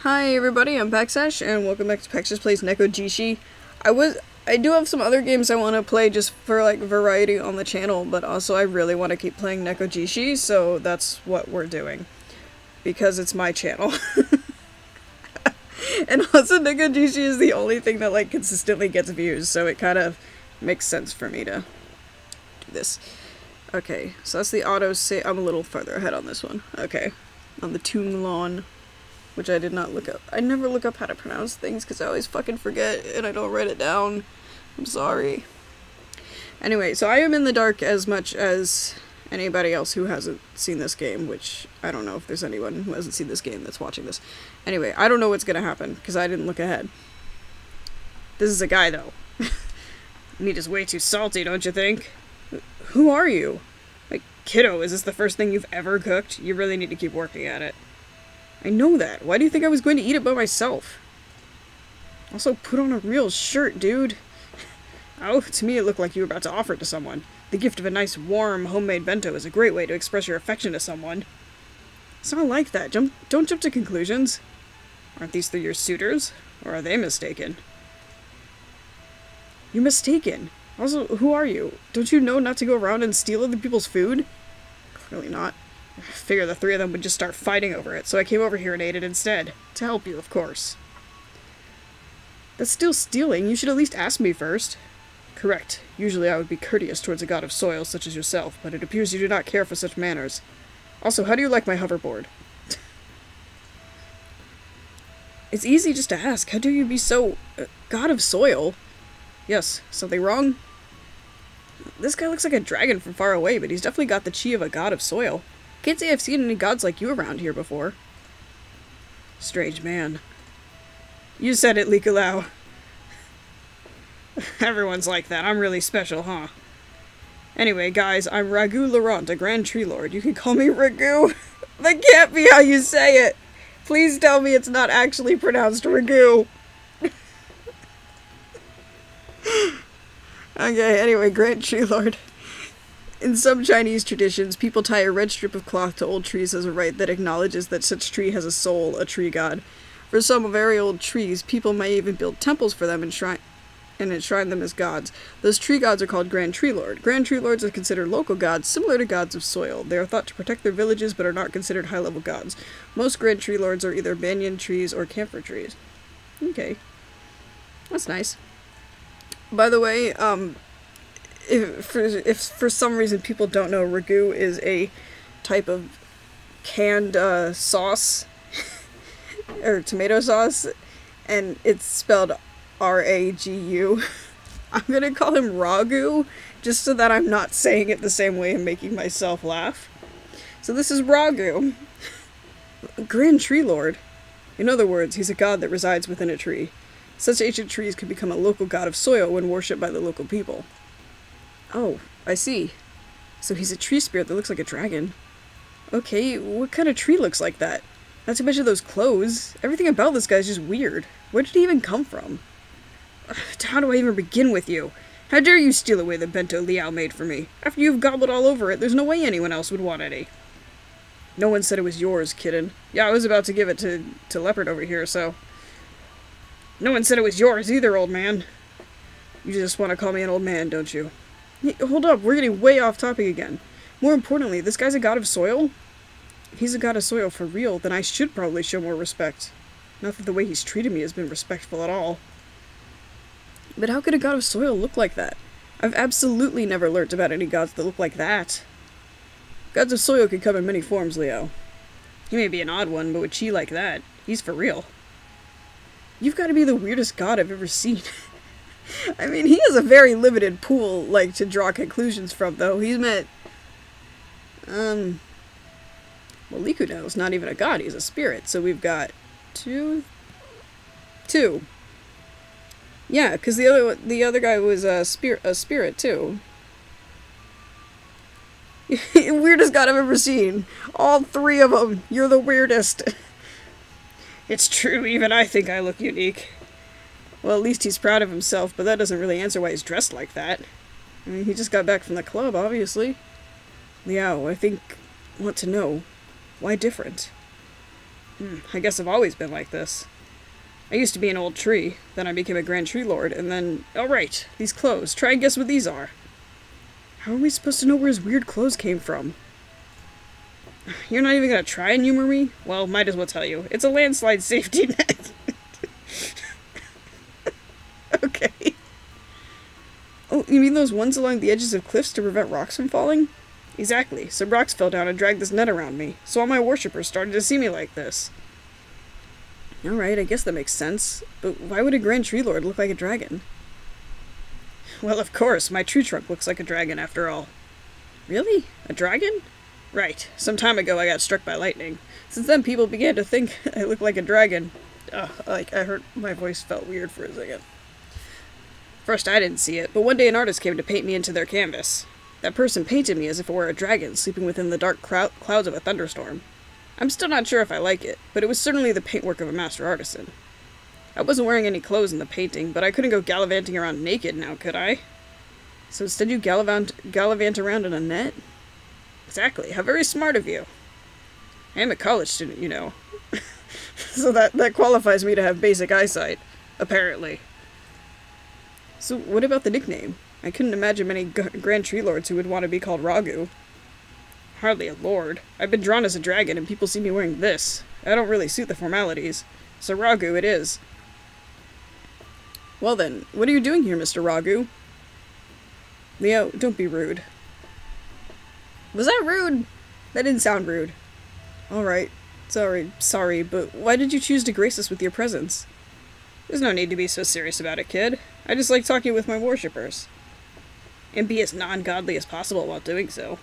Hi everybody, I'm Paxash, and welcome back to Paxash Plays Nekojishi. I do have some other games I want to play just for, like, variety on the channel, but also I really want to keep playing Nekojishi, so that's what we're doing. Because it's my channel. And also Nekojishi is the only thing that, like, consistently gets views, so it kind of makes sense for me to do this. Okay, so that's the auto-save. I'm a little farther ahead on this one. Okay. On the Tomb Lawn. Which I did not look up. I never look up how to pronounce things because I always fucking forget and I don't write it down. I'm sorry. Anyway, so I am in the dark as much as anybody else who hasn't seen this game, which I don't know if there's anyone who hasn't seen this game that's watching this. Anyway, I don't know what's gonna happen because I didn't look ahead. This is a guy though. Meat is way too salty, don't you think? Who are you? Like, kiddo, is this the first thing you've ever cooked? You really need to keep working at it. I know that. Why do you think I was going to eat it by myself? Also, put on a real shirt, dude. Oh, to me it looked like you were about to offer it to someone. The gift of a nice, warm, homemade bento is a great way to express your affection to someone. It's not like that. Don't jump to conclusions. Aren't these your suitors? Or are they mistaken? You're mistaken. Also, who are you? Don't you know not to go around and steal other people's food? Clearly not. I figured the three of them would just start fighting over it, so I came over here and ate it instead. To help you, of course. That's still stealing. You should at least ask me first. Correct. Usually I would be courteous towards a god of soil such as yourself, but it appears you do not care for such manners. Also, how do you like my hoverboard? It's easy just to ask. How dare you be so... god of soil? Yes. Something wrong? This guy looks like a dragon from far away, but he's definitely got the chi of a god of soil. Can't say I've seen any gods like you around here before. Strange man. You said it, Likalau. Everyone's like that. I'm really special, huh? Anyway, guys, I'm Ragoo Laurent, a Grand Tree Lord. You can call me Ragoo. That can't be how you say it. Please tell me it's not actually pronounced Ragoo. Okay, anyway, Grand Tree Lord. In some Chinese traditions, people tie a red strip of cloth to old trees as a rite that acknowledges that such tree has a soul, a tree god. For some very old trees, people may even build temples for them and enshrine them as gods. Those tree gods are called Grand Tree Lord. Grand Tree Lords are considered local gods, similar to gods of soil. They are thought to protect their villages, but are not considered high-level gods. Most Grand Tree Lords are either banyan trees or camphor trees. Okay. That's nice. By the way, if for some reason people don't know, Ragoo is a type of canned sauce, or tomato sauce, and it's spelled R-A-G-U. I'm gonna call him Ragoo, just so that I'm not saying it the same way and making myself laugh. So this is Ragoo, a Grand Tree Lord. In other words, he's a god that resides within a tree. Such ancient trees can become a local god of soil when worshipped by the local people. Oh, I see. So he's a tree spirit that looks like a dragon. Okay, what kind of tree looks like that? Not to mention those clothes. Everything about this guy is just weird. Where did he even come from? How do I even begin with you? How dare you steal away the bento Liao made for me? After you've gobbled all over it, there's no way anyone else would want any. No one said it was yours, kitten. Yeah, I was about to give it to Leopard over here, so... No one said it was yours either, old man. You just want to call me an old man, don't you? Hey, hold up, we're getting way off topic again. More importantly, this guy's a god of soil? If he's a god of soil for real, then I should probably show more respect. Not that the way he's treated me has been respectful at all. But how could a god of soil look like that? I've absolutely never learnt about any gods that look like that. Gods of soil can come in many forms, Leo. He may be an odd one, but with chi like that, he's for real. You've got to be the weirdest god I've ever seen. I mean, he has a very limited pool, like, to draw conclusions from, though. He's met... Well, Likuno's not even a god, he's a spirit, so we've got... Two? Yeah, because the other guy was a spirit, too. Weirdest god I've ever seen. All three of them. You're the weirdest. It's true, even I think I look unique. Well, at least he's proud of himself, but that doesn't really answer why he's dressed like that. I mean, he just got back from the club, obviously. Liao, I want to know, why different? I guess I've always been like this. I used to be an old tree, then I became a Grand Tree Lord, and then... Alright, these clothes. Try and guess what these are. How are we supposed to know where his weird clothes came from? You're not even gonna try and humor me? Well, might as well tell you. It's a landslide safety net. Okay. Oh, you mean those ones along the edges of cliffs to prevent rocks from falling? Exactly. Some rocks fell down and dragged this net around me, so all my worshippers started to see me like this. Alright, I guess that makes sense. But why would a Grand Tree Lord look like a dragon? Well, of course, my tree trunk looks like a dragon after all. Really? A dragon? Right. Some time ago I got struck by lightning. Since then people began to think I looked like a dragon. I heard my voice felt weird for a second. First I didn't see it, but one day an artist came to paint me into their canvas. That person painted me as if it were a dragon sleeping within the dark clouds of a thunderstorm. I'm still not sure if I like it, but it was certainly the paintwork of a master artisan. I wasn't wearing any clothes in the painting, but I couldn't go gallivanting around naked now, could I? So instead you gallivant around in a net? Exactly. How very smart of you. I am a college student, you know. So that qualifies me to have basic eyesight, apparently. So what about the nickname? I couldn't imagine many Grand Tree Lords who would want to be called Ragoo. Hardly a lord. I've been drawn as a dragon and people see me wearing this. I don't really suit the formalities. So Ragoo it is. Well then, what are you doing here, Mr. Ragoo? Leo, don't be rude. Was that rude? That didn't sound rude. Alright. Sorry, but why did you choose to grace us with your presence? There's no need to be so serious about it, kid. I just like talking with my worshippers. And be as non-godly as possible while doing so.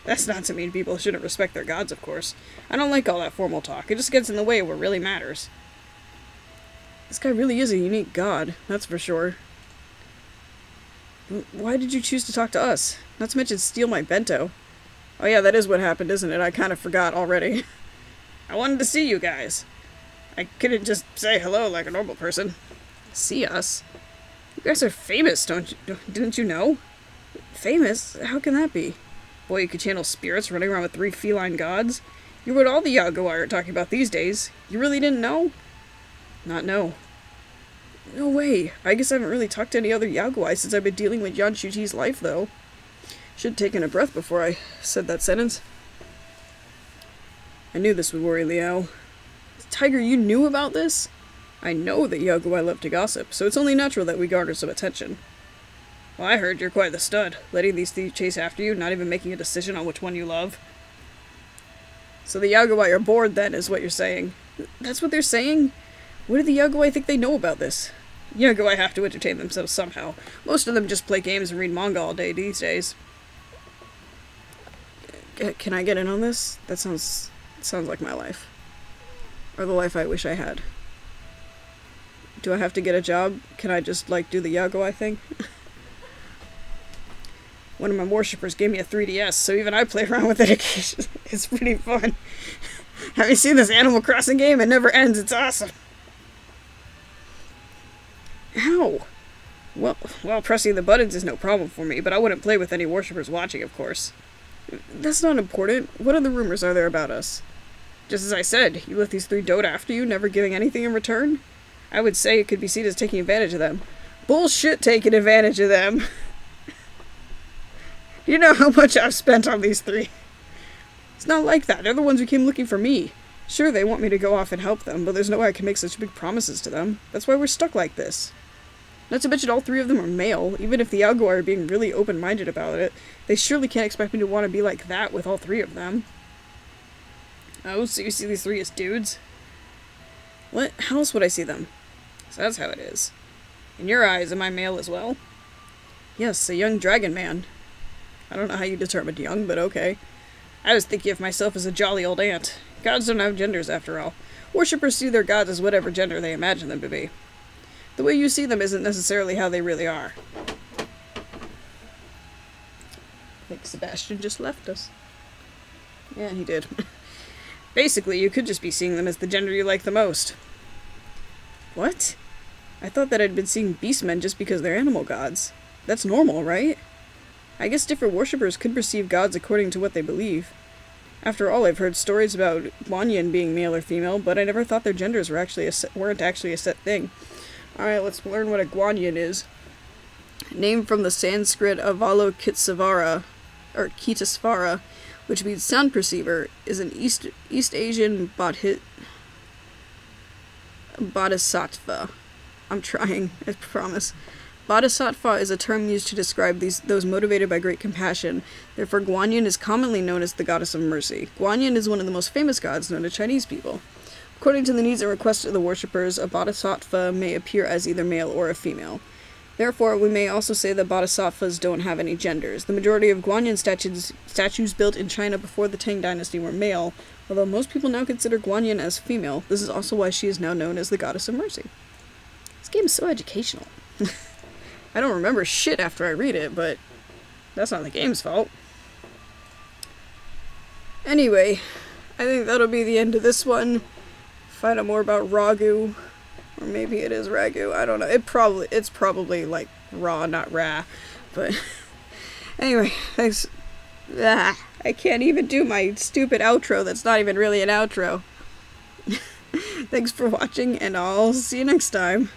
That's not to mean people shouldn't respect their gods, of course. I don't like all that formal talk. It just gets in the way of what really matters. This guy really is a unique god, that's for sure. Why did you choose to talk to us? Not to mention steal my bento. Oh yeah, that is what happened, isn't it? I kind of forgot already. I wanted to see you guys. I couldn't just say hello like a normal person. See us? You guys are famous, didn't you know? Famous? How can that be? Boy, you could channel spirits running around with 3 feline gods. You're what all the Yagowai are talking about these days. You really didn't know? Not know. No way. I guess I haven't really talked to any other Yagowai since I've been dealing with Yan Shuji's life, though. Should have taken a breath before I said that sentence. I knew this would worry Leo. Tiger, you knew about this? I know that Yagowai love to gossip, so it's only natural that we garner some attention. Well, I heard you're quite the stud, letting these thieves chase after you, not even making a decision on which one you love. So the Yagowai are bored then, is what you're saying. That's what they're saying? What do the Yagowai think they know about this? Yagowai have to entertain themselves somehow. Most of them just play games and read manga all day these days. Can I get in on this? That sounds like my life. Or the life I wish I had. Do I have to get a job? Can I just, like, do the Yagowai thing? One of my worshippers gave me a 3DS, so even I play around with it occasionally. It's pretty fun. Have you seen this Animal Crossing game? It never ends. It's awesome. Ow! Well, pressing the buttons is no problem for me, but I wouldn't play with any worshippers watching, of course. That's not important. What other rumors are there about us? Just as I said, you let these 3 dote after you, never giving anything in return? I would say it could be seen as taking advantage of them. Bullshit taking advantage of them! You know how much I've spent on these 3. It's not like that. They're the ones who came looking for me. Sure, they want me to go off and help them, but there's no way I can make such big promises to them. That's why we're stuck like this. Not to mention all 3 of them are male. Even if the Yagowai are being really open-minded about it, they surely can't expect me to want to be like that with all 3 of them. Oh, so you see these 3 as dudes? What? How else would I see them? So that's how it is. In your eyes, am I male as well? Yes, a young dragon man. I don't know how you determined young, but okay. I was thinking of myself as a jolly old aunt. Gods don't have genders, after all. Worshippers see their gods as whatever gender they imagine them to be. The way you see them isn't necessarily how they really are. I think Sebastian just left us. Yeah, he did. Basically, you could just be seeing them as the gender you like the most. What? I thought that I'd been seeing beastmen just because they're animal gods. That's normal, right? I guess different worshippers could perceive gods according to what they believe. After all, I've heard stories about Guanyin being male or female, but I never thought their genders weren't actually a set thing. Alright, let's learn what a Guanyin is. Named from the Sanskrit Avalokitesvara, or Kitasvara, which means sound perceiver, is an East Asian bodhisattva. I'm trying, I promise. Bodhisattva is a term used to describe those motivated by great compassion. Therefore, Guanyin is commonly known as the goddess of mercy. Guanyin is one of the most famous gods known to Chinese people. According to the needs and requests of the worshippers, a bodhisattva may appear as either male or a female. Therefore, we may also say that bodhisattvas don't have any genders. The majority of Guanyin statues built in China before the Tang Dynasty were male, although most people now consider Guanyin as female. This is also why she is now known as the goddess of mercy. This game is so educational. I don't remember shit after I read it, but that's not the game's fault. Anyway, I think that'll be the end of this one. Find out more about Ragoo. Or maybe it is Ragoo. I don't know. It's probably like Raw, not Ra. But anyway, thanks. I can't even do my stupid outro that's not even really an outro. Thanks for watching, and I'll see you next time.